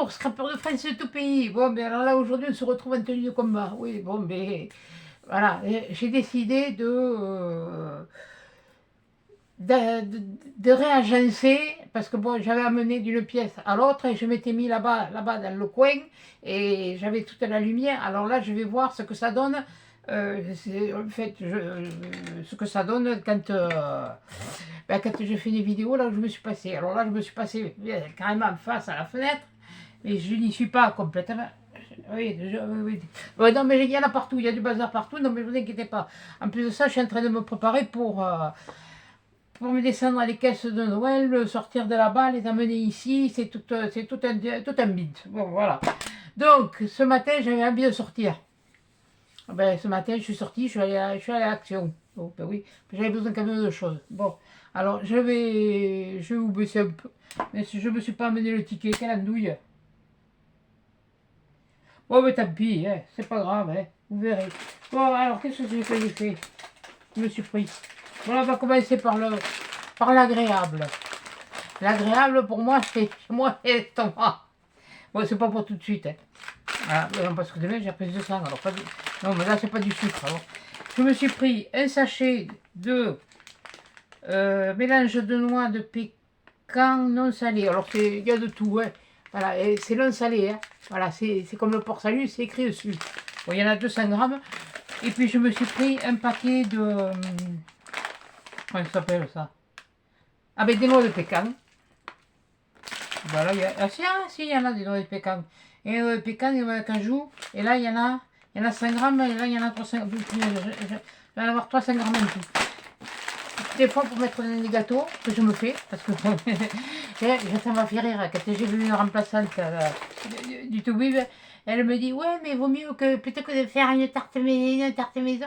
bonjour, scrapper de France de tout pays. Bon, mais alors là, aujourd'hui, on se retrouve en tenue de combat. Oui, bon, mais voilà, j'ai décidé de réagencer parce que bon, j'avais amené d'une pièce à l'autre et je m'étais mis là-bas dans le coin et j'avais toute la lumière. Alors là, je vais voir ce que ça donne. En fait, ce que ça donne quand je fais des vidéos là où je me suis passé. Alors là, je me suis passé carrément face à la fenêtre, mais je n'y suis pas complètement. Oui, oui. Ouais, non, mais il y en a partout, il y a du bazar partout, non, mais ne vous inquiétez pas. En plus de ça, je suis en train de me préparer pour me descendre les caisses de Noël, sortir de là-bas, les amener ici, c'est tout un bide. Bon, voilà. Donc, ce matin, j'avais envie de sortir. Ben, ce matin, je suis sorti, je suis allé à Action. Oh, ben oui, j'avais besoin quand même de choses. Bon, alors, je vais vous baisser un peu. Mais si je ne me suis pas amené le ticket, quelle andouille. Bon, mais tant pis, hein, c'est pas grave, hein, vous verrez. Bon, alors, qu'est-ce que j'ai fait? Je me suis pris. Bon, on va commencer par l'agréable. L'agréable, pour moi, c'est l'estomac. Bon, c'est pas pour tout de suite, hein. Voilà, non, parce que demain, j'ai pris du sang, alors pas du... Non, mais là, c'est pas du sucre, alors. Je me suis pris un sachet de mélange de noix de pécan non salé. Alors, il y a de tout, hein. Voilà, et c'est non salé, hein. Voilà, c'est comme le port salut, c'est écrit dessus. Bon, il y en a 200 grammes. Et puis, je me suis pris un paquet de... comment ça s'appelle, ça? Ah, ben, des noix de pécan. Voilà, il y en a des noix de pécan. Et des noix de pécan, des noix de cajou. Et là, il y en a 5 grammes, et là, il y en a 300 grammes. Je vais en avoir 300 grammes en tout. Des fois, pour mettre dans des gâteaux, que je me fais, parce que ça m'a fait rire. Quand j'ai vu une remplaçante du Toubib, elle me dit, ouais, mais il vaut mieux que, plutôt que de faire une tarte maison,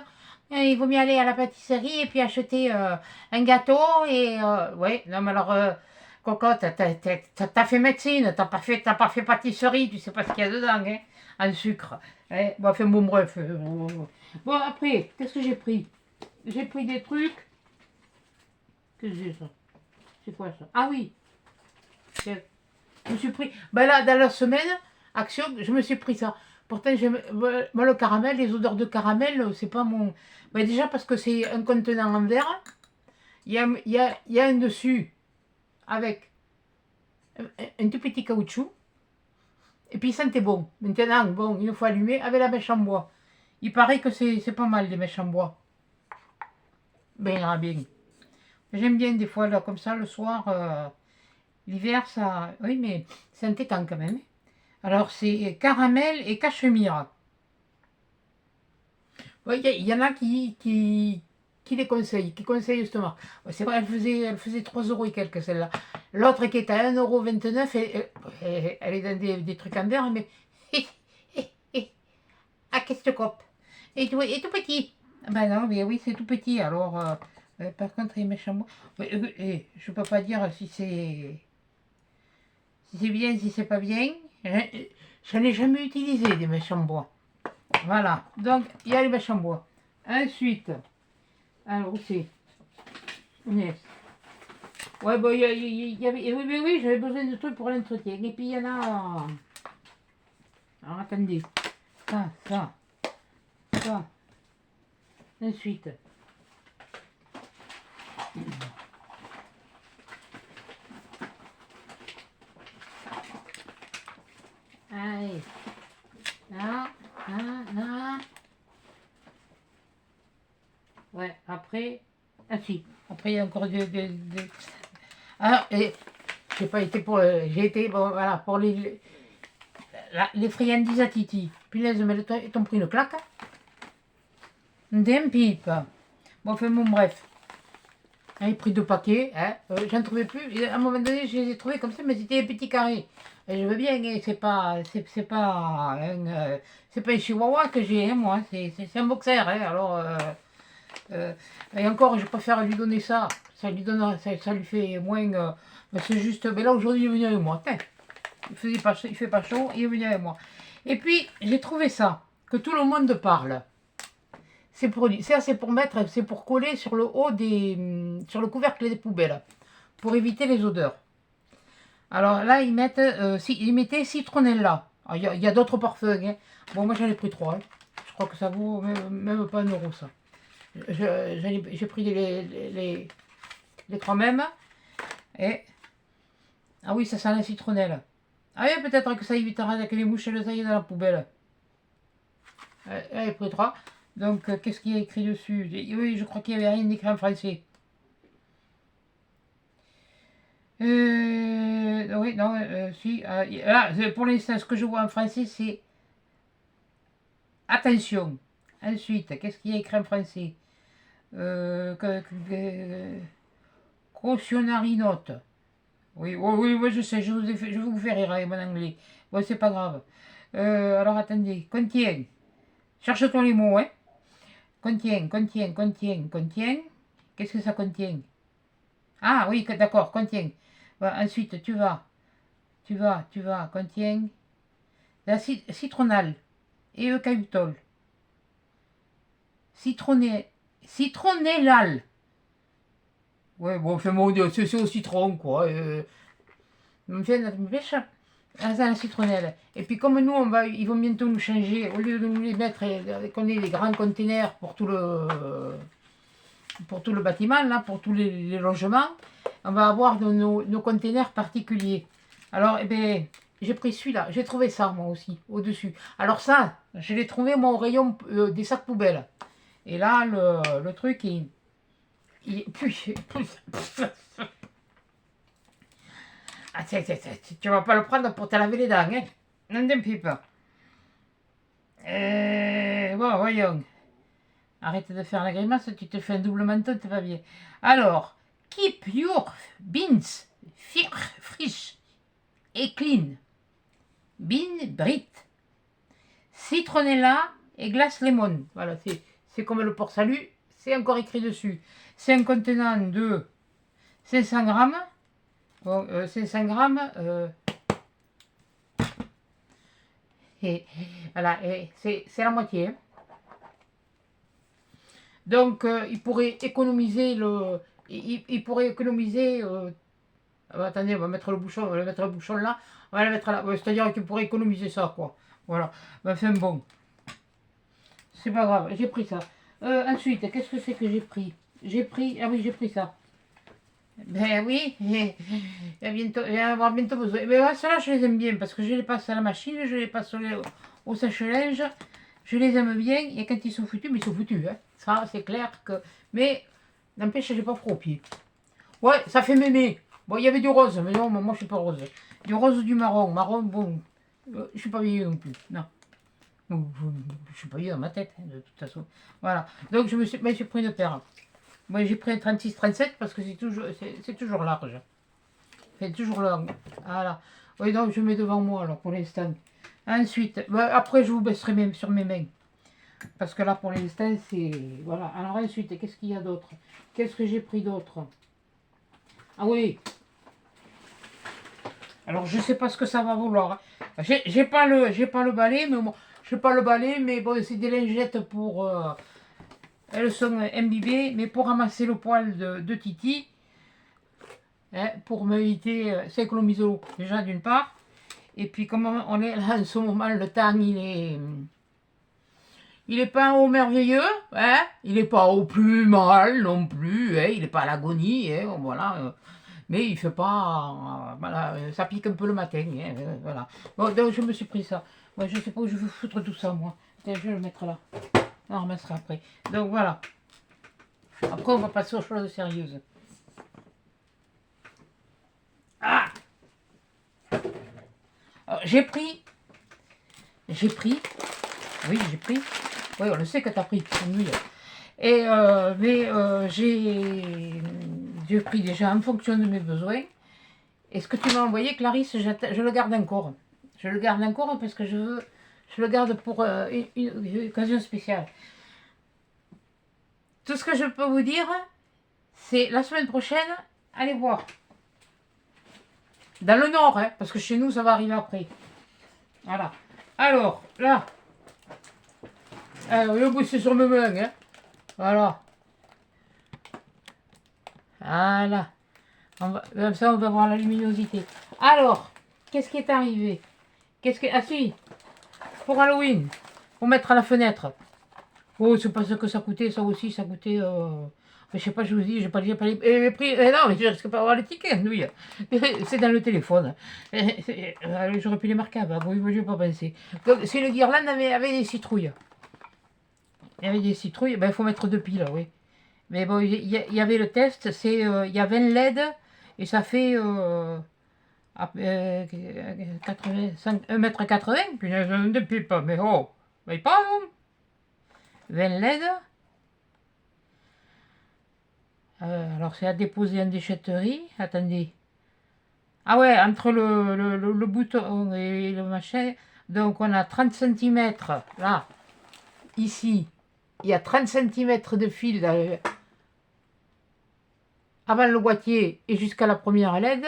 il vaut mieux aller à la pâtisserie et puis acheter un gâteau. Et ouais, non, mais alors, Coco, t'as fait médecine, t'as pas fait pâtisserie, tu sais pas ce qu'il y a dedans, hein, en sucre. Hein. Bon, enfin, bon, bref. Bon, après, qu'est-ce que j'ai pris? J'ai pris des trucs. Qu'est-ce que c'est ça? C'est quoi ça? Ah oui, je me suis pris. Ben là, dans la semaine, Action, je me suis pris ça. Pourtant, moi, le caramel, les odeurs de caramel, c'est pas mon. Ben déjà parce que c'est un contenant en verre. Il y a un dessus avec un tout petit caoutchouc. Et puis il sentait bon. Maintenant, bon, une fois allumé, avec la mèche en bois. Il paraît que c'est pas mal les mèches en bois. Ben, bien. J'aime bien des fois, là, comme ça, le soir, l'hiver, ça... Oui, mais c'est entêtant quand même. Alors, c'est caramel et cachemire. Il y en a qui les conseillent, qui conseillent justement. C'est vrai, elle faisait 3 euros et quelques, celle-là. L'autre qui est à 1,29 €, elle est dans des trucs en verre, mais... Ah, qu'est-ce que cope? Et tout petit. Ben non, mais oui, c'est tout petit. Alors, par contre, il est méchant. Je peux pas dire si c'est bien, si c'est pas bien. Je n'ai jamais utilisé des mèches en bois. Voilà, donc il y a les mèches en bois. Ensuite, alors où c'est? Yes. Ouais, bon, il y avait, oui, j'avais besoin de trucs pour l'entretien. Et puis il y en a. Alors attendez, ça. Ensuite, allez, là. Ouais, après, ah si, après il y a encore Ah, et j'ai pas été pour, j'ai été, bon, voilà, pour les friandises à Titi. Punaise, mais ils t'ont pris une claque. D'un pipe. Bon, enfin, bon, bref. J'ai pris 2 paquets, hein. J'en trouvais plus. Et à un moment donné, je les ai trouvés comme ça, mais c'était des petits carrés. Et je veux bien, hein, c'est pas un chihuahua que j'ai, hein, moi. C'est un boxer, hein. Alors, et encore, je préfère lui donner ça. Ça lui fait moins. Mais c'est juste. Mais là, aujourd'hui, il est venu avec moi. Tiens, il fait pas chaud, il est venu avec moi. Et puis, j'ai trouvé ça, que tout le monde parle. Ces produits. Ça, c'est pour mettre, c'est pour coller sur le haut sur le couvercle des poubelles, pour éviter les odeurs. Alors là, ils mettent, ils mettaient citronnella. Il y a d'autres parfums. Hein. Bon, moi j'en ai pris 3. Hein. Je crois que ça vaut même pas 1 euro ça. J'ai pris les 3 mêmes. Et... Ah oui, ça sent la citronnelle. Ah oui, peut-être que ça évitera que les mouches le aillent dans la poubelle. J'ai pris 3. Donc, qu'est-ce qu'il y a écrit dessus? Oui, je crois qu'il n'y avait rien d'écrit en français. Oui, non, si. Là, pour l'instant, ce que je vois en français, c'est attention. Ensuite, qu'est-ce qu'il y a écrit en français? Cautionary note. Oui, oui, oui, je sais, je vais vous faire rire avec mon anglais. Bon, c'est pas grave. Alors, attendez. Contient. Cherche-toi les mots, hein. Contient. Qu'est-ce que ça contient? Ah, oui, d'accord, contient. Voilà, ensuite, tu vas, contient l'acide citronal et eucalyptol. Citronnellal. Ouais, bon, c'est au citron, quoi. Me fait notre pêche. Ah, ça, la citronnelle. Et puis comme nous, ils vont bientôt nous changer, au lieu de nous les mettre, qu'on ait les grands containers pour tout le bâtiment, là, pour tous les logements, on va avoir nos containers particuliers. Alors, eh bien, j'ai pris celui-là. J'ai trouvé ça, moi aussi, au-dessus. Alors ça, je l'ai trouvé, moi, au rayon des sacs poubelles. Et là, le truc, ah, tu vas pas le prendre pour te laver les dents, hein? Non d'un pipe. Bon, voyons. Arrête de faire la grimace, tu te fais un double manteau, t'es pas bien. Alors, keep your beans fresh et clean. Bean Brit. Citronella et glace lemon. Voilà, c'est comme le port-salut, c'est encore écrit dessus. C'est un contenant de 500 grammes. Bon, 500 grammes. Et voilà, c'est la moitié. Hein. Donc, il pourrait économiser il pourrait économiser. Attendez, on va mettre le bouchon, là. On va le mettre là. C'est-à-dire qu'il pourrait économiser ça, quoi. Voilà. Enfin bon. C'est pas grave, j'ai pris ça. Ensuite, qu'est-ce que c'est que j'ai pris? Ah oui, j'ai pris ça. Ben oui, il va y avoir bientôt besoin. Mais ouais, ceux-là, je les aime bien parce que je les passe à la machine, je les passe au sèche-linge. Je les aime bien et quand ils sont foutus, mais ils sont foutus. Hein. Ça, c'est clair que. Mais n'empêche, j'ai pas froid au pied. Ouais, ça fait mémé. Bon, il y avait du rose, mais non, moi je suis pas rose. Du rose ou du marron. Marron, bon, je suis pas vieille non plus. Non. Je suis pas vieille dans ma tête, hein, de toute façon. Voilà. Donc je me suis pris une paire. Moi j'ai pris un 36-37 parce que c'est toujours large. C'est toujours long. Voilà. Oui, donc je mets devant moi alors pour l'instant. Ensuite, après je vous baisserai même sur mes mains. Parce que là pour l'instant c'est. Voilà. Alors ensuite, qu'est-ce qu'il y a d'autre? Qu'est-ce que j'ai pris d'autre? Ah oui. Alors je sais pas ce que ça va vouloir. J'ai pas le balai, mais bon, je pas le balai, mais bon, c'est des lingettes pour. Elles sont imbibées, mais pour ramasser le poil de Titi, hein, pour m'éviter, c'est économiser l'eau déjà d'une part. Et puis comme on est là en ce moment, le temps il est pas au merveilleux, hein, il est pas au plus mal non plus, hein, il est pas à l'agonie, hein, voilà. Mais il fait pas, voilà, ça pique un peu le matin, hein, voilà. Bon, donc je me suis pris ça. Moi, je sais pas où je veux foutre tout ça, moi. Tiens, je vais le mettre là. On ramassera après. Donc voilà. Après, on va passer aux choses sérieuses. Ah! J'ai pris. Oui, j'ai pris. Oui, on le sait que t'as pris. Et j'ai pris déjà en fonction de mes besoins. Et ce que tu m'as envoyé, Clarisse, je le garde encore. Je le garde encore parce que je le garde pour une occasion spéciale. Tout ce que je peux vous dire, c'est la semaine prochaine, allez voir. Dans le nord, hein, parce que chez nous, ça va arriver après. Voilà. Alors, là. Le bout, c'est sur mes mains, hein. Voilà. Voilà. Comme ça, on va voir la luminosité. Alors, qu'est-ce qui est arrivé? Ah si, pour Halloween, pour mettre à la fenêtre. Oh, c'est pas ce que ça coûtait, ça aussi, ça coûtait... Je sais pas, je vous dis, j'ai pas les prix. Non, mais je risque pas avoir les tickets, oui. C'est dans le téléphone. J'aurais pu les marquer avant, oui, moi je n'ai pas pensé. Donc, c'est le guirlande avec des citrouilles. Il y avait des citrouilles, ben, il faut mettre 2 piles, oui. Mais bon, il y avait le test, c'est il y a 20 LED et ça fait 1,80 m, puis je ne piles pas, mais oh, mais pas, non. 20 LED. Alors c'est à déposer en déchetterie. Attendez. Ah ouais, entre le bouton et le machin. Donc on a 30 cm. Là, ici, il y a 30 cm de fil avant le boîtier et jusqu'à la première LED.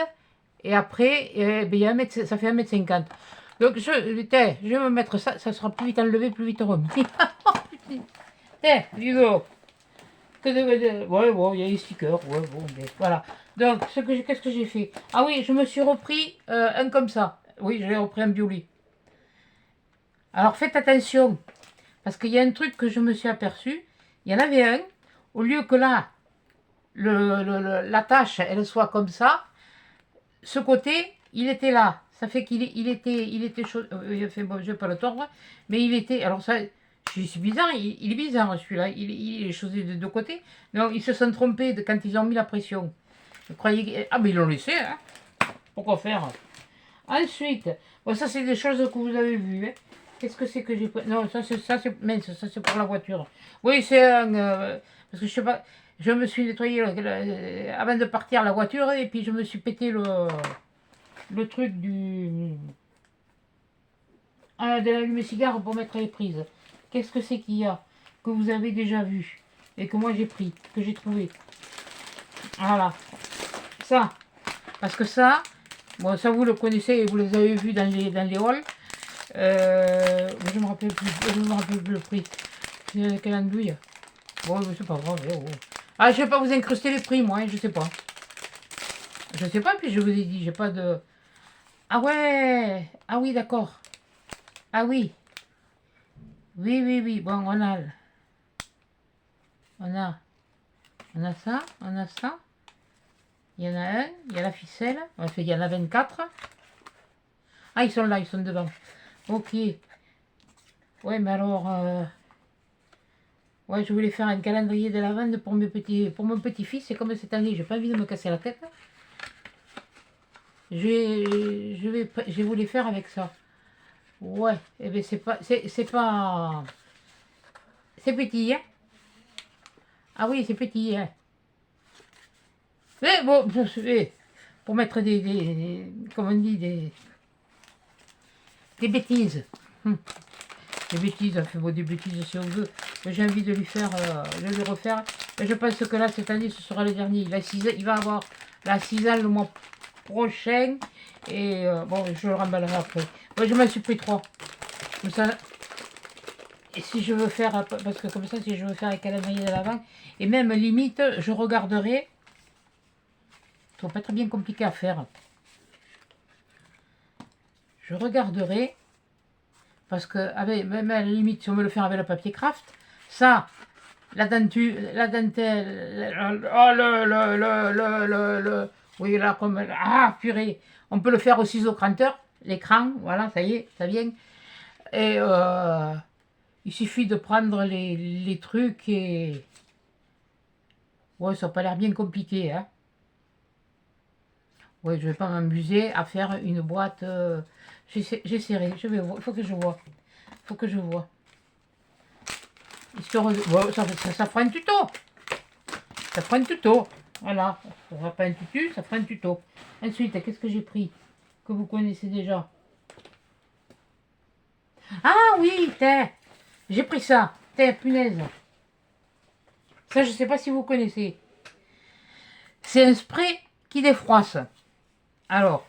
Et après, ben, il y a ça fait 1,50 m. Donc je vais me mettre ça. Ça sera plus vite enlevé, plus vite remis. Dis donc. Ouais, bon, il y a les stickers, ouais, bon, mais voilà. Donc, qu'est-ce que j'ai fait? Ah oui, je me suis repris un comme ça. Oui, j'ai repris un Bioli. Alors, faites attention, parce qu'il y a un truc que je me suis aperçu. Il y en avait un, au lieu que là, la tâche, elle soit comme ça, ce côté, il était là. Ça fait qu'il était chaud. Bon, je vais pas le tordre, mais il était. Alors, ça. C'est bizarre, il est bizarre celui-là, il est chaussé de deux côtés. Non, ils se sont trompés quand ils ont mis la pression. Je croyais. Ah, mais ils l'ont laissé, hein. Pourquoi faire? Ensuite, bon, ça c'est des choses que vous avez vues. Hein. Qu'est-ce que c'est que j'ai pris? Non, ça c'est mince, ça c'est pour la voiture. Oui, c'est un. Parce que je sais pas, je me suis nettoyé avant de partir la voiture et puis je me suis pété le truc de l'allume-cigare pour mettre les prises. Qu'est-ce que c'est qu'il y a que vous avez déjà vu et que moi j'ai pris, que j'ai trouvé? Voilà, ça. Parce que ça, bon, ça vous le connaissez et vous les avez vus dans les halls. Je me rappelle plus, je me rappelle plus le prix. C'est quelle andouille? Bon, c'est pas grave. Oh. Ah, je vais pas vous incruster les prix, moi, hein, je sais pas. Je sais pas, puis je vous ai dit, j'ai pas de. Ah ouais, ah oui, d'accord. Ah oui. Oui, oui, oui. Bon, on a ça, on a ça. Il y en a un, il y a la ficelle. Enfin, il y en a 24. Ah, ils sont là, ils sont devant. Ok. Ouais, mais alors... ouais, je voulais faire un calendrier de la vente pour mon petit-fils. C'est comme cette année, j'ai pas envie de me casser la tête. Je voulais faire avec ça. Ouais, et bien c'est pas... C'est pas... C'est petit, hein. Ah oui, c'est petit, hein. Mais bon, pour mettre comme on dit, des bêtises. Des bêtises, enfin bon, des bêtises si on veut. J'ai envie de lui faire, de lui refaire. Mais je pense que là, cette année, ce sera le dernier. Il va avoir la 6 ans le mois prochain. Et bon, je le remballerai après. Moi, je m'en suis pris 3. Comme ça, et si je veux faire, parce que comme ça, si je veux faire un calendrier de l'avant, et même limite, je regarderai. Ça va pas être bien compliqué à faire. Je regarderai. Parce que, même à la limite, si on veut le faire avec le papier craft, ça, la dentelle, oh, oui, là, comme, ah, purée, on peut le faire au ciseau cranteur, l'écran, voilà, ça y est, ça vient. Et il suffit de prendre les trucs et... Ouais, ça n'a pas l'air bien compliqué, hein. Ouais, je vais pas m'amuser à faire une boîte... J'essaierai, je vais voir, il faut que je vois. Il faut que je vois. Histoire de... Bon, ça fera un tuto. Ça fera un tuto. Voilà. Ça fera pas un tutu, ça fera un tuto. Ensuite, qu'est-ce que j'ai pris? Que vous connaissez déjà. Ah oui, j'ai pris ça. Punaise. Ça, je sais pas si vous connaissez. C'est un spray qui défroisse. Alors,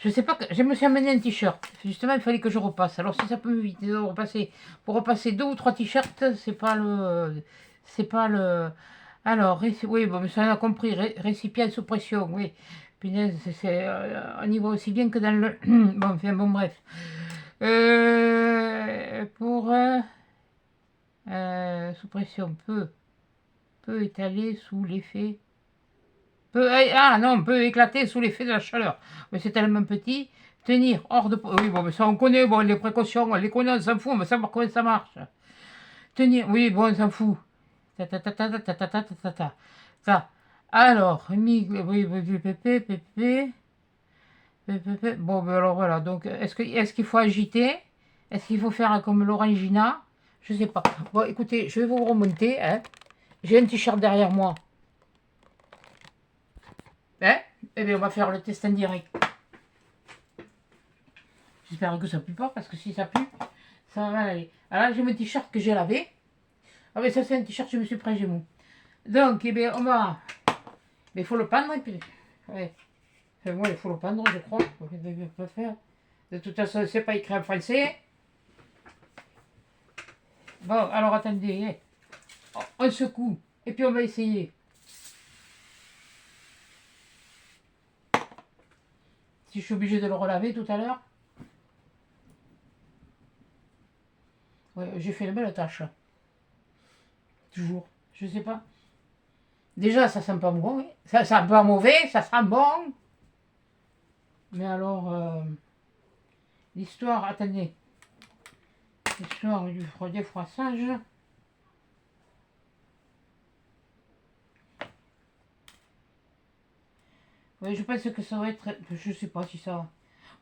je sais pas, je me suis amené un t-shirt. Justement, il fallait que je repasse. Alors, si ça peut m'éviter de repasser, pour repasser 2 ou 3 t-shirts, c'est pas le... Alors, oui, bon, mais ça on a compris, récipient sous pression, oui. Punaise, on y voit aussi bien que dans le... Bon, enfin, bon, bref. Pour... sous pression, peut étaler sous l'effet... ah non, peut éclater sous l'effet de la chaleur. Mais c'est tellement petit. Tenir hors de... Oui, bon, mais ça on connaît, bon, les précautions, on les connaît, on s'en fout, on va savoir comment ça marche. Tenir, oui, bon, on s'en fout. Ta ta ta ta ta ta ta ta ta ta ta. Ça. Alors, oui, oui, oui, pépé, pépé, pépé. Bon, ben alors voilà. Donc, est-ce qu'il faut agiter? Est-ce qu'il faut faire comme l'orangina? Je sais pas. Bon, écoutez, je vais vous remonter. Hein. J'ai un t-shirt derrière moi. Hein? Eh bien, on va faire le test en direct. J'espère que ça pue pas, parce que si ça pue, ça va aller. Alors, j'ai mon t-shirt que j'ai lavé. Ah, mais ça, c'est un t-shirt, je me suis pris Gémeaux. Donc, eh bien, on va. Mais il faut le pendre et puis. Ouais. Enfin, moi, il faut le pendre, je crois. Je ne vais pas faire. De toute façon, c'est pas écrit en français. Bon, alors attendez. On secoue. Et puis on va essayer. Si je suis obligé de le relaver tout à l'heure. Ouais, j'ai fait une belle tâche. Toujours. Je sais pas. Déjà, ça sent pas bon. Oui. Ça sent pas mauvais, ça sent bon. Mais alors, l'histoire, attendez. L'histoire du défroissage. Oui, je pense que ça va être... Je sais pas si ça...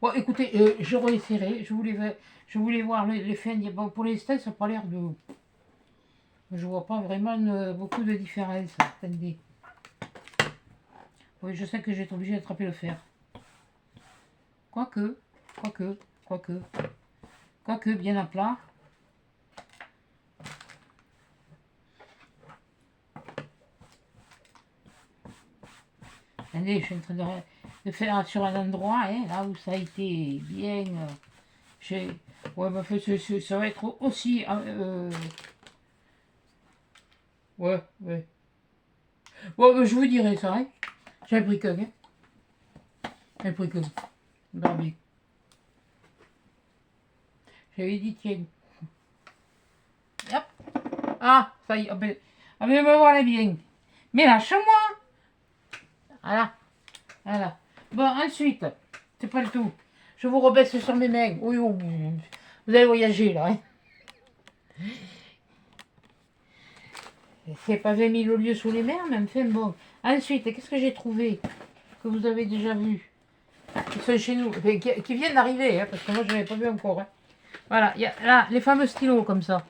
Bon, écoutez, je réessayerai. Je voulais voir les fins. Bon, pour l'instant, ça n'a pas l'air de... Je vois pas vraiment beaucoup de différence. Attendez. Oui, je sais que j'ai été obligé d'attraper le fer. Quoique, bien à plat. Attendez, je suis en train de faire sur un endroit, hein, là où ça a été bien... ouais, bah, ça va être aussi... ouais, ouais. Bon, je vous dirai ça, hein. J'ai un briquet, hein. Un briquet. Barbie. J'avais dit, tiens. Hop. Ah, ça y est. Ah, mais me voilà bien. Mais lâche-moi. Voilà. Voilà. Bon, ensuite, c'est pas le tout. Je vous rebaisse sur mes mains. Oui, oui, oui. Vous allez voyager, là, hein. C'est pas 20 000 lieues sous les mers, mais enfin, bon. Ensuite, qu'est-ce que j'ai trouvé que vous avez déjà vu? Qui sont chez nous, enfin, qui viennent d'arriver, hein, parce que moi, je n'avais pas vu encore. Hein. Voilà, il y a là, les fameux stylos, comme ça.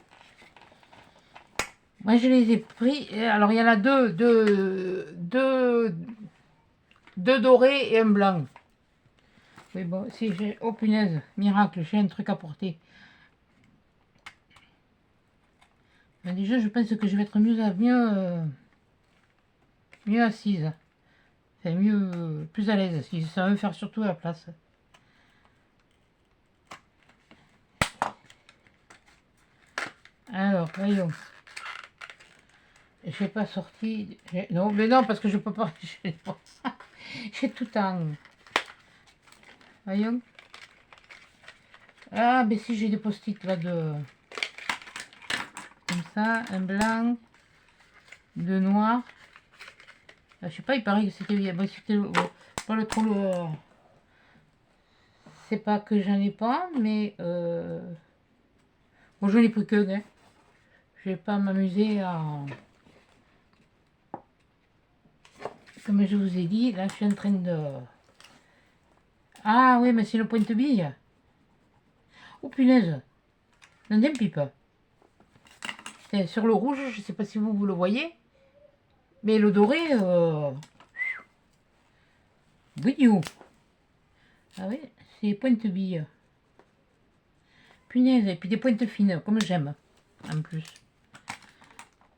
Moi, je les ai pris. Alors, il y en a deux dorés et un blanc. Oui, bon, si j'ai... Oh, punaise, miracle, j'ai un truc à porter. Ben, déjà, je pense que je vais être mieux assise. C'est mieux, plus à l'aise, si ça va me faire surtout à la place. Alors, voyons. J'ai pas sorti... Non, mais non, parce que je peux pas... J'ai tout en... Voyons. Ah, mais si j'ai des post-it là de... Comme ça, un blanc, deux noirs. Ah, je sais pas, il paraît que c'était... Bon, c'était pas le trop le... C'est pas que j'en ai pas, mais... Bon, je n'ai pris que, hein. Je vais pas m'amuser à... Comme je vous ai dit, là, je suis en train de... Ah oui, mais c'est le pointe-bille. Oh punaise. Non, un pipe. Sur le rouge, je sais pas si vous le voyez. Mais le doré... Bouillou. Ah oui, c'est pointe-bille. Punaise, et puis des pointes fines, comme j'aime, en plus.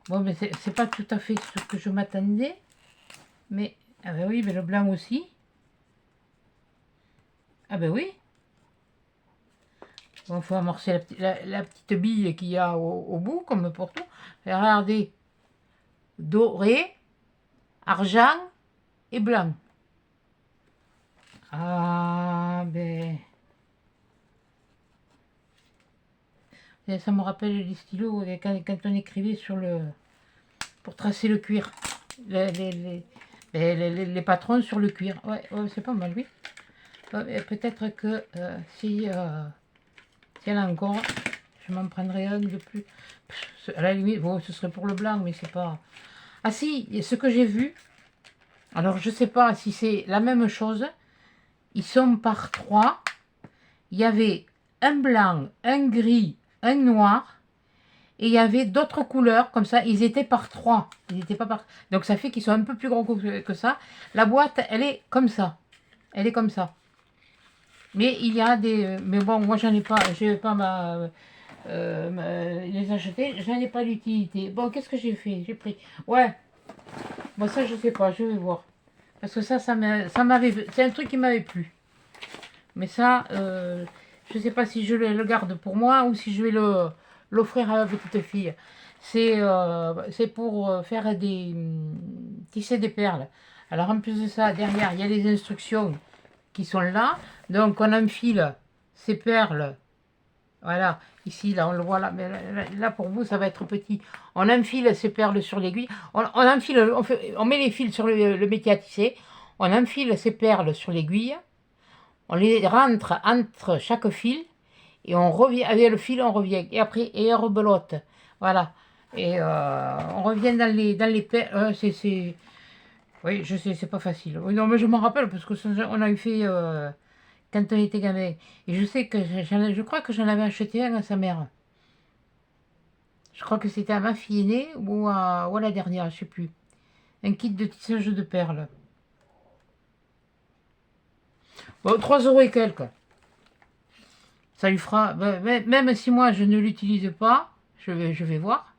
Bon, mais c'est pas tout à fait ce que je m'attendais. Mais, ah ben oui, mais le blanc aussi. Ah ben oui. Bon, faut amorcer la petite bille qu'il y a au bout, comme pour tout. Et regardez. doré, argent et blanc. Ah, ben... Ça me rappelle les stylos quand on écrivait sur le... pour tracer le cuir. Les patrons sur le cuir. Ouais, ouais, c'est pas mal, oui. Ouais, peut-être que si il y en a encore, je m'en prendrai un de plus. À la limite, bon, ce serait pour le blanc, mais c'est pas... Ah si, ce que j'ai vu, alors je sais pas si c'est la même chose, ils sont par 3. Il y avait un blanc, un gris, un noir, et il y avait d'autres couleurs, comme ça, ils étaient par 3. Ils étaient pas par... Donc ça fait qu'ils sont un peu plus gros que ça. La boîte, elle est comme ça. Elle est comme ça. Mais il y a des... Mais bon, moi j'en ai pas, je vais pas les acheter, j'en ai pas d'utilité. Bon, qu'est-ce que j'ai fait? J'ai pris... Ouais, bon ça je sais pas, je vais voir. Parce que ça m'avait... C'est un truc qui m'avait plu. Mais ça, je sais pas si je le garde pour moi ou si je vais l'offrir à ma petite fille. C'est pour faire des... tisser des perles. Alors en plus de ça, derrière, il y a les instructions qui sont là. Donc on enfile ces perles. Voilà, ici, là, on le voit là, mais là, pour vous, ça va être petit. On enfile ces perles sur l'aiguille. On enfile, on met les fils sur le métier à tisser. On enfile ces perles sur l'aiguille. On les rentre entre chaque fil. Et on revient, avec le fil, on revient. Et après, et on rebelote. Voilà. Et on revient dans les perles. Oui, je sais, c'est pas facile. Oui, non, mais je m'en rappelle parce que on a eu fait quand on était gamin. Et je sais que je crois que j'en avais acheté un à sa mère. Je crois que c'était à ma fille aînée ou à la dernière, je sais plus. Un kit de tissage de perles. Bon, 3 € et quelques. Ça lui fera... Même si moi je ne l'utilise pas, je vais voir.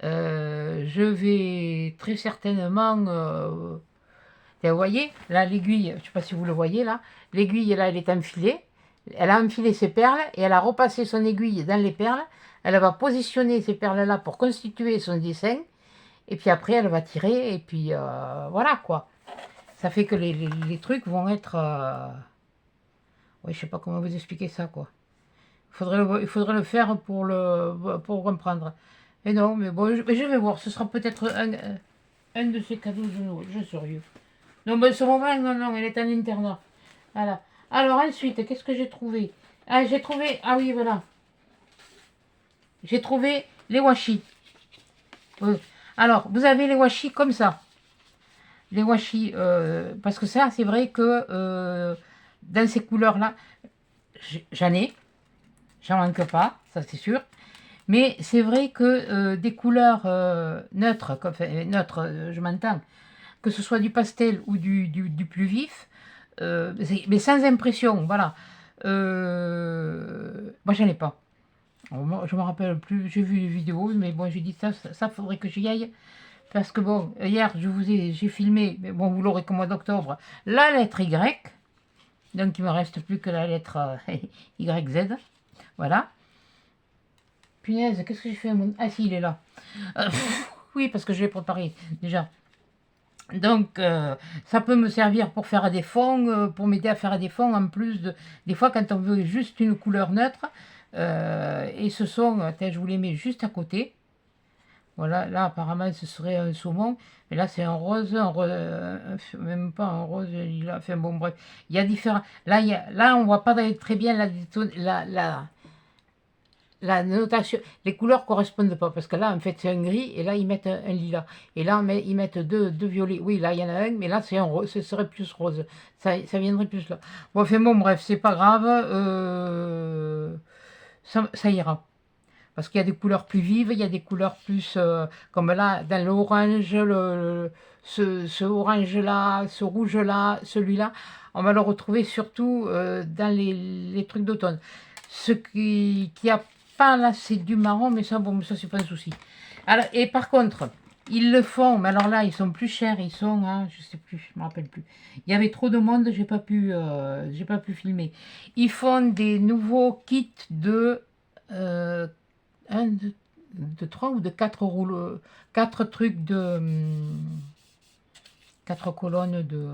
Je vais très certainement... vous voyez, là, l'aiguille, je ne sais pas si vous le voyez là, l'aiguille, là, elle est enfilée. Elle a enfilé ses perles et elle a repassé son aiguille dans les perles. Elle va positionner ces perles-là pour constituer son dessin. Et puis après, elle va tirer. Et puis voilà quoi. Ça fait que les trucs vont être... Oui, je sais pas comment vous expliquer ça quoi. Il faudrait le faire pour comprendre. Et non, mais bon, je vais voir. Ce sera peut-être un de ces cadeaux de Noël. Je suis sérieux. Non, mais ce moment, non, non, elle est en internat. Voilà. Alors ensuite, qu'est-ce que j'ai trouvé? Ah, j'ai trouvé... Ah oui, voilà. J'ai trouvé les washi. Alors, vous avez les washi comme ça. Les washi, parce que ça, c'est vrai que dans ces couleurs-là, j'en manque pas, ça c'est sûr. Mais c'est vrai que des couleurs neutres, je m'entends, que ce soit du pastel ou du plus vif, mais sans impression, voilà. Moi, j'en ai pas. Moi, je me rappelle plus, j'ai vu des vidéos, mais bon, j'ai dit ça faudrait que j'y aille. Parce que bon, hier, j'ai filmé, mais bon, vous l'aurez qu'au mois d'octobre, la lettre Y. Donc, il me reste plus que la lettre YZ. Voilà. Punaise, qu'est-ce que j'ai fait? Ah si, il est là. Oui, parce que je l'ai préparé, déjà. Donc, ça peut me servir pour faire des fonds, pour m'aider à faire des fonds, en plus de... Des fois, quand on veut juste une couleur neutre, et ce sont, attends, je vous les mets juste à côté. Voilà, là, apparemment, ce serait un saumon, mais là, c'est un rose, même pas un rose, il a fait bon, bref. Il y a différents... Là, on voit pas très bien la notation, les couleurs correspondent pas, parce que là, en fait, c'est un gris, et là, ils mettent un lilas. Et là, ils mettent deux violets. Oui, là, il y en a un, mais là, c'est un rose, ce serait plus rose. Ça viendrait plus là. Bon, enfin, bon, bref, c'est pas grave. Ça ira. Parce qu'il y a des couleurs plus vives, il y a des couleurs plus... comme là, dans l'orange, ce orange-là, ce rouge-là, celui-là, on va le retrouver surtout dans les trucs d'automne. Ce qui a pas là, c'est du marron, mais ça, bon, ça, c'est pas un souci. Alors, et par contre, ils le font, mais alors là, ils sont plus chers, ils sont, hein, je sais plus, je me rappelle plus. Il y avait trop de monde, j'ai pas pu filmer. Ils font des nouveaux kits de... de 3 ou de 4 rouleaux, 4 trucs de 4 colonnes de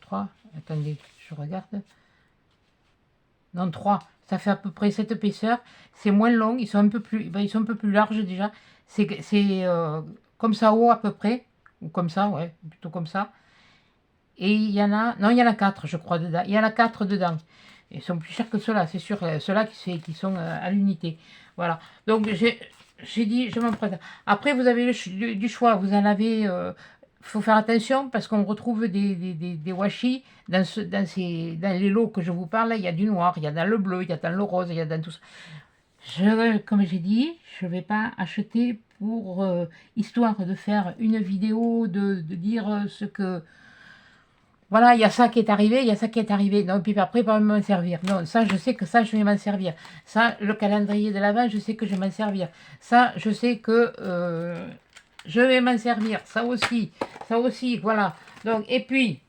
3. Attendez, je regarde. Non, 3. Ça fait à peu près cette épaisseur. C'est moins long, ils sont un peu plus, ben, ils sont un peu plus larges déjà. C'est comme ça haut à peu près. Ou comme ça, ouais, plutôt comme ça. Et il y en a, non, il y en a 4, je crois, dedans. Il y en a 4 dedans. Ils sont plus chers que ceux-là, c'est sûr. Ceux-là qui sont à l'unité. Voilà. Donc, j'ai dit, je m'en prête. Après, vous avez du choix. Vous en avez. Faut faire attention parce qu'on retrouve des washi dans les lots que je vous parle. Il y a du noir, il y a dans le bleu, il y a dans le rose, il y a dans tout ça. Comme j'ai dit, je ne vais pas acheter pour histoire de faire une vidéo, de dire ce que voilà, il y a ça qui est arrivé, il y a ça qui est arrivé. Non, puis après, pas m'en servir. Non, ça, je sais que ça, je vais m'en servir. Ça, le calendrier de l'Avent, je sais que je vais m'en servir. Ça, je sais que je vais m'en servir. Ça aussi, voilà. Donc, et puis,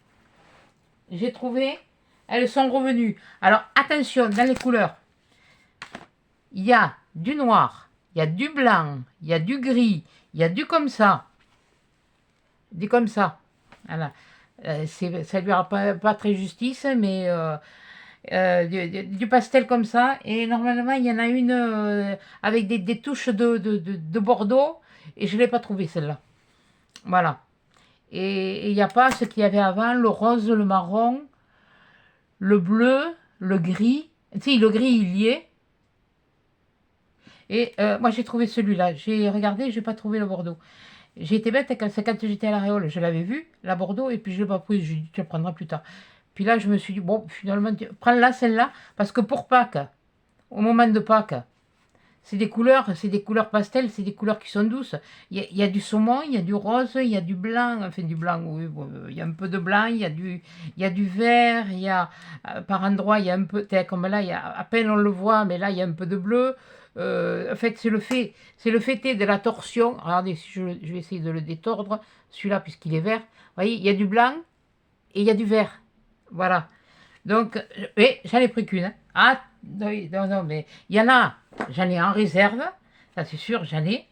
j'ai trouvé, elles sont revenues. Alors, attention, dans les couleurs, il y a du noir, il y a du blanc, il y a du gris, il y a du comme ça. Du comme ça. Voilà. Ça ne lui aura pas très justice, mais du pastel comme ça. Et normalement, il y en a une avec des touches de Bordeaux. Et je ne l'ai pas trouvée, celle-là. Voilà. Et il n'y a pas ce qu'il y avait avant, le rose, le marron, le bleu, le gris. Si, le gris, il y est. Et moi, j'ai trouvé celui-là. J'ai regardé, je n'ai pas trouvé le Bordeaux. J'ai été bête, c'est quand j'étais à la Réole, je l'avais vu, la Bordeaux, et puis je ne l'ai pas prise, j'ai dit, tu la prendras plus tard. Puis là, je me suis dit, bon, finalement, prends-la, celle-là, parce que pour Pâques, au moment de Pâques, c'est des couleurs pastel, c'est des couleurs qui sont douces. Il y a du saumon, il y a du rose, il y a du blanc, enfin du blanc, oui, bon, il y a un peu de blanc, il y a du vert, il y a, par endroits, il y a un peu, comme là, il y a, à peine on le voit, mais là, il y a un peu de bleu. En fait, c'est le fait de la torsion. Regardez, si je vais essayer de le détordre, celui-là, puisqu'il est vert. Vous voyez, il y a du blanc et il y a du vert. Voilà. Donc, j'en ai pris qu'une. Hein. Ah, oui, non, mais il y en a, j'en ai en réserve. Ça, c'est sûr, j'en ai.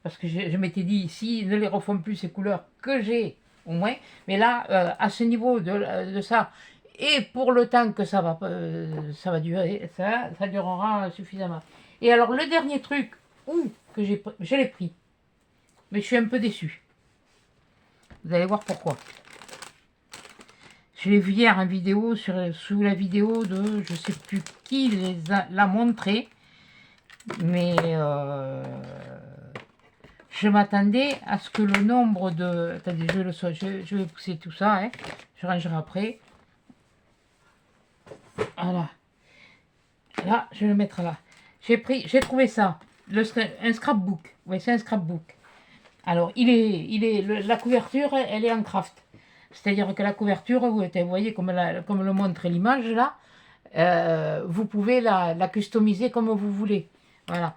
Parce que je m'étais dit, ici, ne les refont plus ces couleurs que j'ai, au moins. Mais là, à ce niveau de ça, et pour le temps que ça va durer, ça durera suffisamment. Et alors, le dernier truc, que je l'ai pris. Mais je suis un peu déçue. Vous allez voir pourquoi. Je l'ai vu hier en vidéo, sous la vidéo de je sais plus qui l'a montré. Mais je m'attendais à ce que le nombre de... Attendez, je vais pousser tout ça. Hein. Je rangerai après. Voilà. Là, je vais le mettre là. J'ai trouvé ça. Un scrapbook. Oui, c'est un scrapbook. Alors, la couverture, elle est en craft. C'est-à-dire que la couverture, vous voyez comme le montre l'image là, vous pouvez la customiser comme vous voulez. Voilà.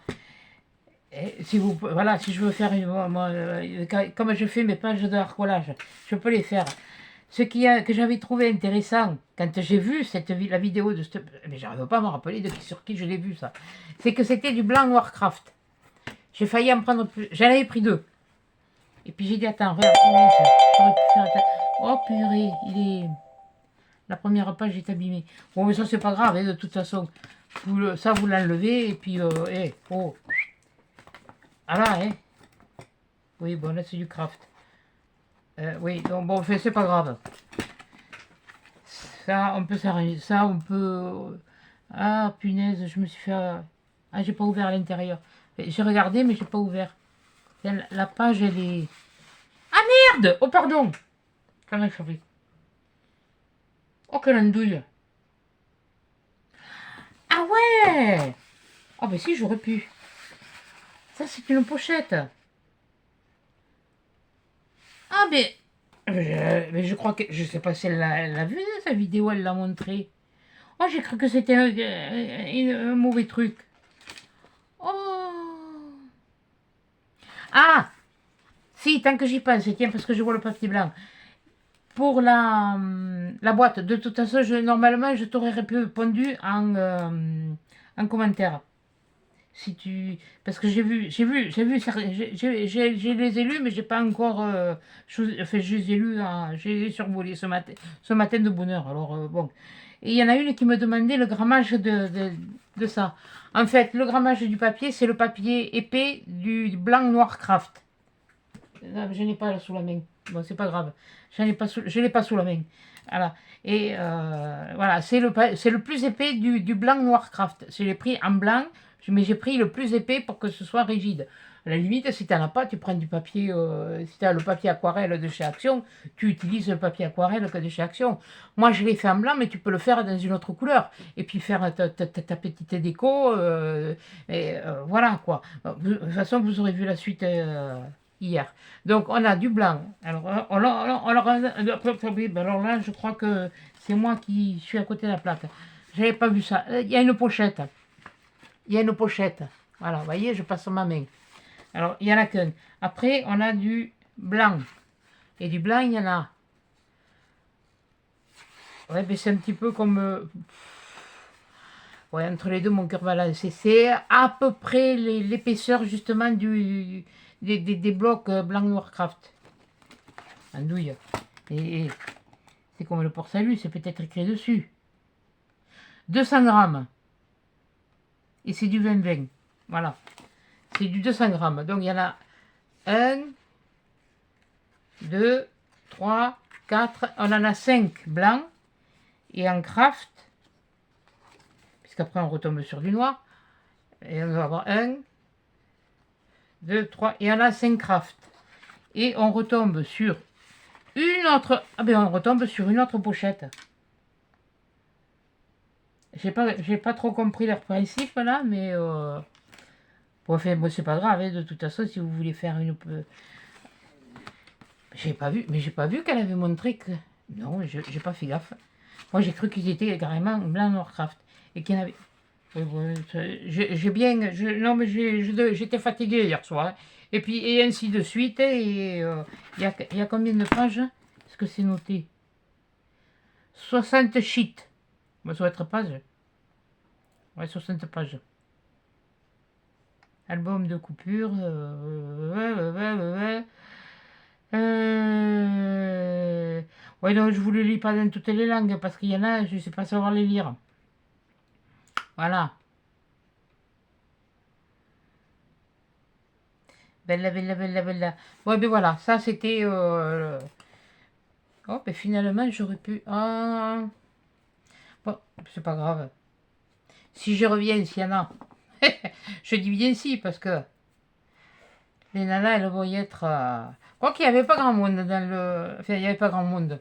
Et si je veux faire comme je fais mes pages de harcolage, je peux les faire. Que j'avais trouvé intéressant quand j'ai vu la vidéo de cette... Mais j'arrive pas à me rappeler sur qui je l'ai vu ça. C'est que c'était du blanc Warcraft. J'ai failli en prendre plus. J'en avais pris 2. Et puis j'ai dit, attends, regarde, j'aurais pu faire... Oh purée, la première page est abîmée. Bon, mais ça, c'est pas grave, hein, de toute façon. Vous l'enlevez, et puis, oh. Ah là, hein. Oui, bon, là, c'est du craft. Oui, donc, bon, c'est pas grave. Ça, on peut s'arranger. Ça, on peut... Ah, punaise, je me suis fait... Ah, j'ai pas ouvert à l'intérieur. J'ai regardé, mais j'ai pas ouvert. La page, elle est... Ah, merde! Oh, pardon! Comment je fais? Oh, quelle andouille! Ah ouais! Ah, ben si, j'aurais pu. Ça, c'est une pochette. Ah, mais je crois que... Je sais pas si elle l'a vu, sa vidéo, elle l'a montré. Oh, j'ai cru que c'était un mauvais truc. Oh! Ah! Si, tant que j'y pense, tiens, parce que je vois le papier blanc. Pour la boîte, de toute façon, normalement, je t'aurais répondu en commentaire. Si tu... Parce que j'ai les élus, mais j'ai pas encore... enfin, je les ai lus, j'ai survolé ce matin de bonne heure. Alors, bon. Et il y en a une qui me demandait le grammage de ça. En fait, le grammage du papier, c'est le papier épais du blanc noir craft. Non, je n'ai pas sous la main. Bon, c'est pas grave. Je l'ai pas sous la main. Voilà. Et voilà, c'est le plus épais du blanc noir craft. Je l'ai pris en blanc, mais j'ai pris le plus épais pour que ce soit rigide. À la limite, si tu n'en as pas, tu prends du papier, si tu as le papier aquarelle de chez Action, tu utilises le papier aquarelle que de chez Action. Moi, je l'ai fait en blanc, mais tu peux le faire dans une autre couleur. Et puis faire ta petite déco. Voilà, quoi. De toute façon, vous aurez vu la suite hier. Donc, on a du blanc. Alors, alors là, je crois que c'est moi qui suis à côté de la plaque. J'avais pas vu ça. Il y a une pochette. Il y a une pochette. Voilà, vous voyez, je passe ma main. Alors, il y en a qu'un. Après, on a du blanc. Et du blanc, il y en a. Ouais, mais c'est un petit peu comme... ouais, entre les deux, mon cœur va lancer. C'est à peu près l'épaisseur, justement, des blocs blanc noir craft. En douille. Et c'est comme le port-salut, c'est peut-être écrit dessus. 200 grammes. Et c'est du 20-20. Voilà. C'est du 200 grammes. Donc il y en a 1, 2, 3, 4. On en a 5 blancs. Et en craft, puisqu'après on retombe sur du noir. Et on va avoir 1, 2, 3. Et on a 5 craft. Et on retombe sur une autre. Ah ben on retombe sur une autre pochette. J'ai pas trop compris leur principe là, mais bon, enfin, bon, c'est pas grave, hein, de toute façon, si vous voulez faire une. J'ai pas vu, mais j'ai pas vu qu'elle avait montré que. Non, j'ai pas fait gaffe. Moi j'ai cru qu'ils étaient carrément blanc Warcraft. Et qu'il y en avait. J'ai bien. Non, mais j'étais fatigué hier soir. Hein. Et puis, et ainsi de suite. Et il y a combien de pages? Est-ce que c'est noté? 60 sheets. Ça doit être pages. Ouais, 60 pages. Album de coupure. Ouais, donc je vous le lis pas dans toutes les langues parce qu'il y en a, je ne sais pas savoir les lire. Voilà. Bella, bella, bella, bella. Ouais, ben voilà, ça c'était. Oh, ben finalement, j'aurais pu. Ah. Bon, c'est pas grave. Si je reviens, s'il y en a. Je dis bien si, parce que les nanas, elles vont y être. Quoi qu'il n'y avait pas grand monde dans le. Enfin, il n'y avait pas grand monde.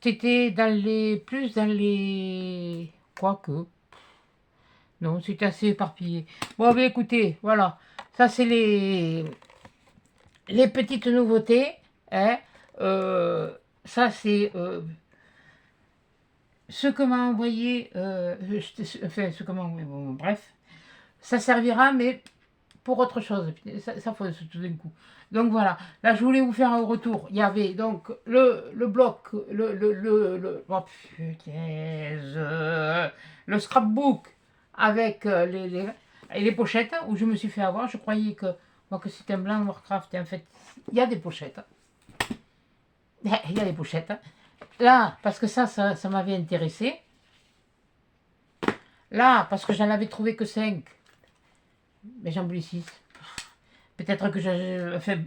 C'était dans les. Plus dans les. Quoique. Non, c'est assez éparpillé. Bon, ben écoutez, voilà. Ça, c'est les petites nouveautés. Hein. Ça, c'est ce que m'a envoyé. Enfin, ce que m'a envoyé. Bon, bref. Ça servira, mais pour autre chose. Ça faut tout d'un coup. Donc voilà. Là, je voulais vous faire un retour. Il y avait donc le bloc, oh, putain, le scrapbook avec les pochettes où je me suis fait avoir. Je croyais que moi que c'était un blanc Warcraft et en fait il y a des pochettes. Il y a des pochettes. Là, parce que ça m'avait intéressé. Là, parce que j'en avais trouvé que 5. Mais j'en voulais 6. Peut-être que enfin,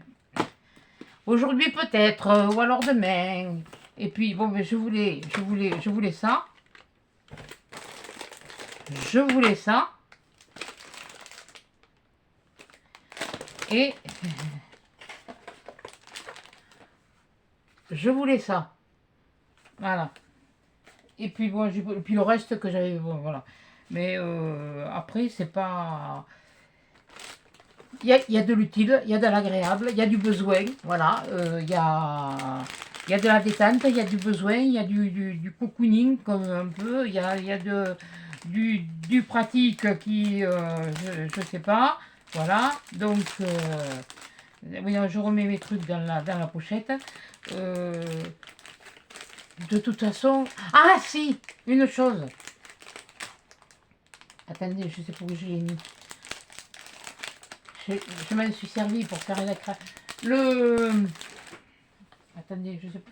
aujourd'hui peut-être, ou alors demain. Et puis bon, mais je voulais ça. Je voulais ça. Et je voulais ça. Voilà. Et puis bon, puis le reste que j'avais, bon, voilà. Mais après, c'est pas. Il y a de l'utile, il y a de l'agréable, il y a du besoin, voilà. Il y a de la détente, il y a du besoin, il y a du cocooning comme un peu, il y a du pratique qui, je sais pas, voilà. Donc, voyons, je remets mes trucs dans la pochette. De toute façon, ah si, une chose. Attendez, je sais pas où je l'ai mis. Je m'en suis servi pour faire la craque. Attendez, je sais pas.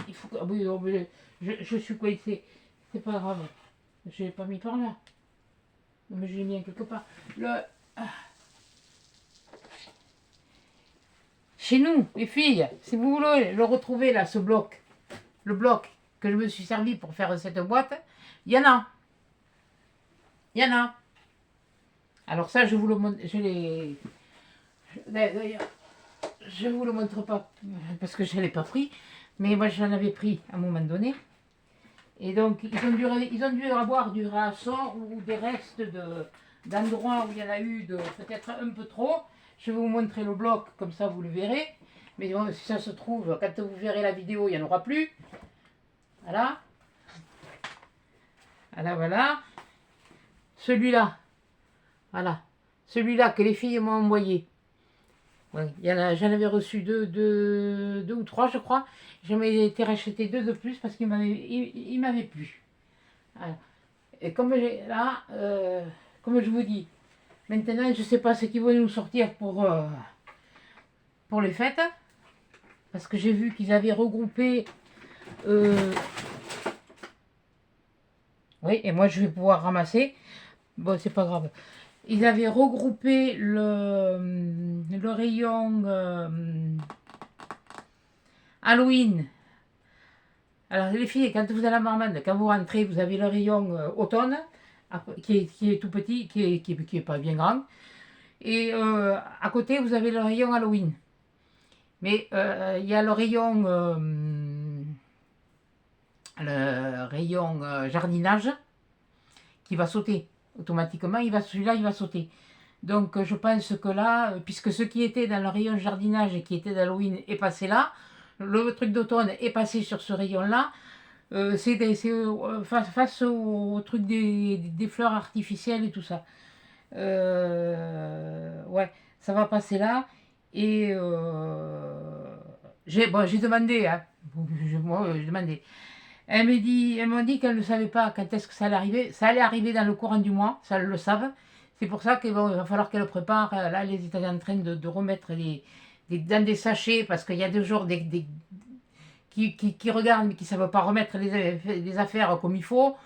Il faut que... Ah oui, non, mais je suis coincé. C'est pas grave. Je l'ai pas mis par là. Mais je l'ai mis quelque part. Chez nous, les filles, si vous voulez le retrouver là, ce bloc, le bloc que je me suis servi pour faire cette boîte, il y en a. Il y en a. Alors ça, je vous le montre. D'ailleurs, je vous le montre pas parce que je ne l'ai pas pris. Mais moi, j'en avais pris à un moment donné. Et donc, ils ont dû avoir du ressort ou des restes d'endroits où il y en a eu peut-être un peu trop. Je vais vous montrer le bloc, comme ça vous le verrez. Mais bon, si ça se trouve, quand vous verrez la vidéo, il n'y en aura plus. Voilà. Voilà, voilà. Celui-là. Voilà. Celui-là que les filles m'ont envoyé. Ouais, j'en avais reçu deux ou trois, je crois. J'en ai été racheter 2 de plus parce qu'il m'avait plu. Voilà. Et comme comme je vous dis, maintenant je ne sais pas ce qu'ils vont nous sortir pour les fêtes. Parce que j'ai vu qu'ils avaient regroupé. Oui, et moi je vais pouvoir ramasser. Bon, c'est pas grave. Ils avaient regroupé le rayon Halloween. Alors les filles, quand vous allez à Marmande, quand vous rentrez, vous avez le rayon automne, qui est tout petit, qui est pas bien grand. Et à côté, vous avez le rayon Halloween. Mais il y a le rayon jardinage qui va sauter. Automatiquement, celui-là, il va sauter. Donc je pense que là, puisque ce qui était dans le rayon jardinage et qui était d'Halloween est passé là, le truc d'automne est passé sur ce rayon-là, c'est face au truc des fleurs artificielles et tout ça. Ouais, ça va passer là. Et j'ai demandé, hein, moi j'ai demandé. Elles m'ont dit qu'elles ne savaient pas quand est-ce que ça allait arriver. Ça allait arriver dans le courant du mois, ça elles le savent. C'est pour ça qu'il va falloir qu'elles préparent. Là, les États en train de remettre dans des sachets, parce qu'il y a toujours qui regardent mais qui ne savent pas remettre les affaires comme il faut,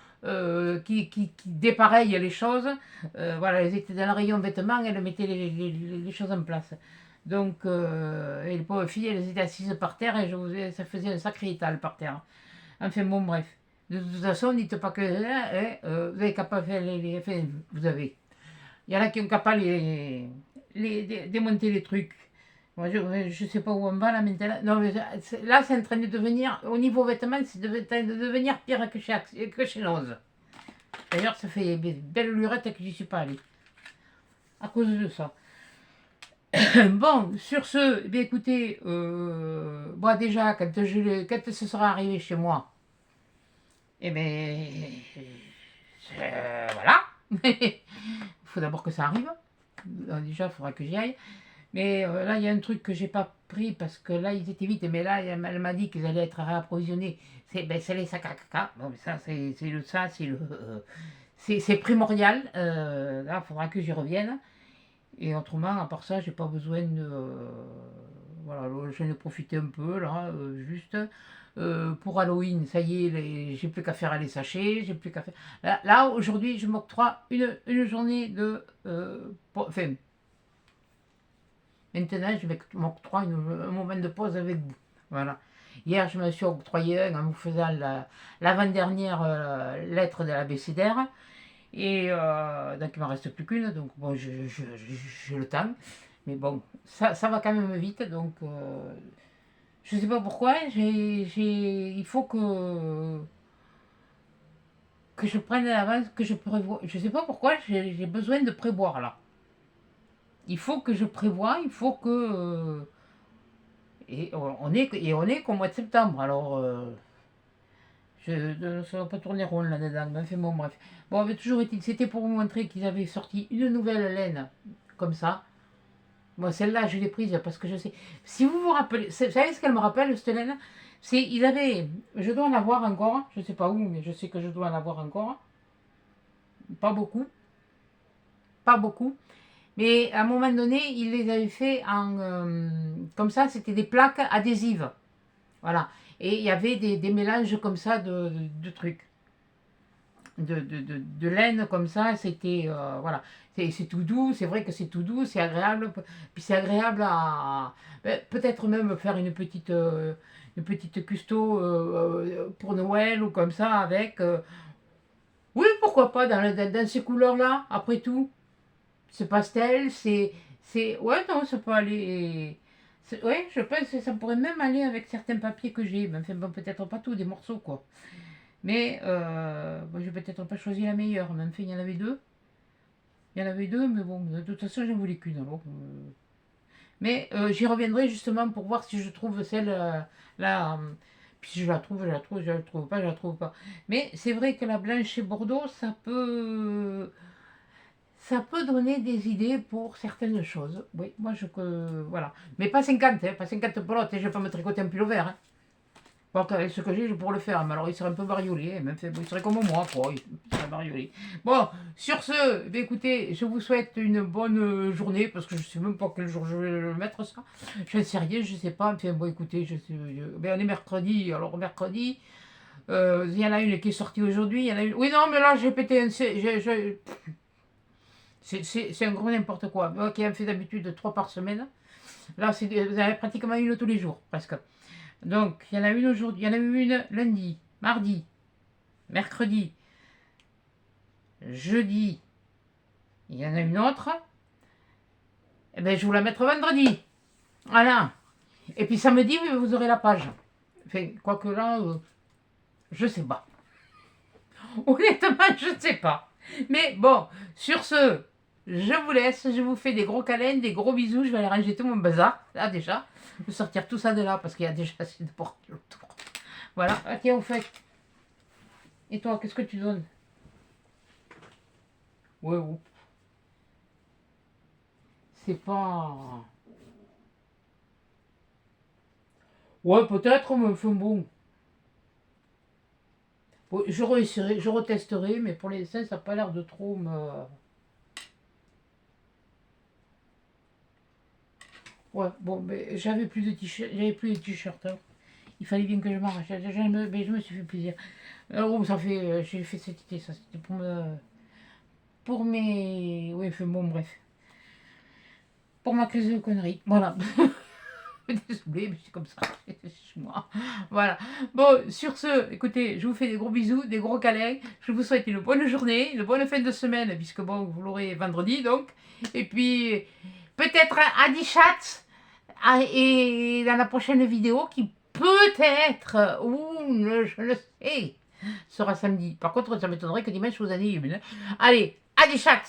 qui dépareillent les choses. Voilà, elles étaient dans le rayon vêtements, elles mettaient les choses en place. Donc, et les pauvres filles, elles étaient assises par terre et ça faisait un sacré étal par terre. Enfin bon, bref. De toute façon, dites pas que vous avez qu'à pas faire enfin, vous avez. Il y en a qui ont qu'à pas démonter les trucs. Moi, je ne sais pas où on va là maintenant. Non, mais là, c'est en train de devenir, au niveau vêtements, c'est en train de devenir pire que chez Loz. D'ailleurs, ça fait belle lurette que je n'y suis pas allée. À cause de ça. Bon, sur ce, eh bien, écoutez, moi déjà, quand ce sera arrivé chez moi, eh bien, voilà. Il faut d'abord que ça arrive. Déjà, il faudra que j'y aille. Mais là, il y a un truc que j'ai pas pris parce que là, ils étaient vite. Mais là, elle m'a dit qu'ils allaient être réapprovisionnés. C'est les sacs à caca. Bon, mais ça, c'est primordial. Là, il faudra que j'y revienne. Et autrement, à part ça, j'ai pas besoin de. Voilà, je vais profiter un peu là, juste. Pour Halloween, ça y est, j'ai plus qu'à faire les sachets, j'ai plus qu'à faire. Là, aujourd'hui, je m'octroie une journée de. Enfin, maintenant, je m'octroie un moment de pause avec vous. Voilà. Hier, je me suis octroyé un en vous faisant l'avant-dernière lettre de l'abécédaire. Et donc il ne m'en reste plus qu'une, donc bon, j'ai le temps. Mais bon, ça va quand même vite, donc je ne sais pas pourquoi, il faut que je prenne l'avance, que je prévois. Je ne sais pas pourquoi, j'ai besoin de prévoir là. Il faut que je prévoie, il faut que... et on est qu'au mois de septembre, alors... ça ne va pas tourner rond là-dedans, mais enfin bon, bref. Bon, mais toujours est-il, c'était pour vous montrer qu'ils avaient sorti une nouvelle laine, comme ça. Moi, celle-là, je l'ai prise parce que je sais. Si vous vous rappelez, vous savez ce qu'elle me rappelle, cette laine? Ils avaient, je dois en avoir encore, je ne sais pas où, mais je sais que je dois en avoir encore. pas beaucoup, pas beaucoup. Mais à un moment donné, il les avait fait en... comme ça, c'était des plaques adhésives. Voilà. Et il y avait des mélanges comme ça de trucs. De laine comme ça, c'était... voilà. C'est tout doux, c'est vrai que c'est tout doux, c'est agréable. Puis c'est agréable à... peut-être même faire une petite custo pour Noël ou comme ça avec... oui, pourquoi pas dans ces couleurs-là, après tout. C'est pastel, c'est... Ouais, non, ça peut aller... Ouais, je pense que ça pourrait même aller avec certains papiers que j'ai. Mais enfin, bon, peut-être pas tout, des morceaux, quoi. Mais bon, j'ai peut-être pas choisi la meilleure. Même fait, il y en avait deux. Il y en avait deux, mais bon, de toute façon, j'en voulais qu'une. Alors, mais j'y reviendrai justement pour voir si je trouve celle là. Puis si je la trouve, je la trouve, je la trouve pas, je la trouve pas. Mais c'est vrai que la blanche chez Bordeaux, ça peut donner des idées pour certaines choses. Oui, moi je que voilà. Mais pas 50, hein, pas 50 pelotes, hein, je vais pas me tricoter un pull vert. Hein. Bon, avec ce que j'ai, je pourrais le faire, mais alors il serait un peu bariolé, hein, même fait, bon, il serait comme moi, quoi, il serait bariolé. Bon, sur ce, écoutez, je vous souhaite une bonne journée, parce que je sais même pas quel jour je vais le mettre ça. Je ne sais rien, je sais pas. Enfin, bon, écoutez, ben, on est mercredi, alors mercredi, il y en a une qui est sortie aujourd'hui, il y en a une... Oui, non, mais là, j'ai pété un... C'est un gros n'importe quoi. Moi qui en fais d'habitude 3 par semaine, là, vous avez pratiquement une tous les jours, presque. Donc, il y en a une aujourd'hui, il y en a eu une lundi, mardi, mercredi, jeudi, il y en a une autre. Eh bien, je vous la mettrai vendredi. Voilà. Et puis samedi, vous aurez la page. Enfin, quoique là, je sais pas. Honnêtement, je ne sais pas. Mais bon, sur ce, je vous laisse. Je vous fais des gros câlins, des gros bisous. Je vais aller ranger tout mon bazar. Là, déjà. Je vais sortir tout ça de là parce qu'il y a déjà assez de bordel autour. Voilà. Ok, on fait. Et toi, qu'est-ce que tu donnes? Ouais, ouais. C'est pas. Ouais, peut-être, mais enfin bon. Bon, je réessayerai, je retesterai, mais pour l'instant, ça n'a pas l'air de trop me. Ouais, bon, mais j'avais plus de t-shirt, j'avais plus de t-shirt. Hein. Il fallait bien que je m'en rachète. Mais je me suis fait plaisir. Alors, bon, ça fait, j'ai fait cet été, ça, c'était pour mes, oui, enfin, bon, bref, pour ma crise de conneries. Voilà. Désolée, mais c'est comme ça. C'est chez moi. Voilà. Bon, sur ce, écoutez, je vous fais des gros bisous, des gros câlins. Je vous souhaite une bonne journée, une bonne fin de semaine, puisque bon, vous l'aurez vendredi, donc. Et puis, peut-être à 10 chats et dans la prochaine vidéo qui peut-être, ou je le sais, sera samedi. Par contre, ça m'étonnerait que dimanche vous ayez une. Allez, à 10 chats.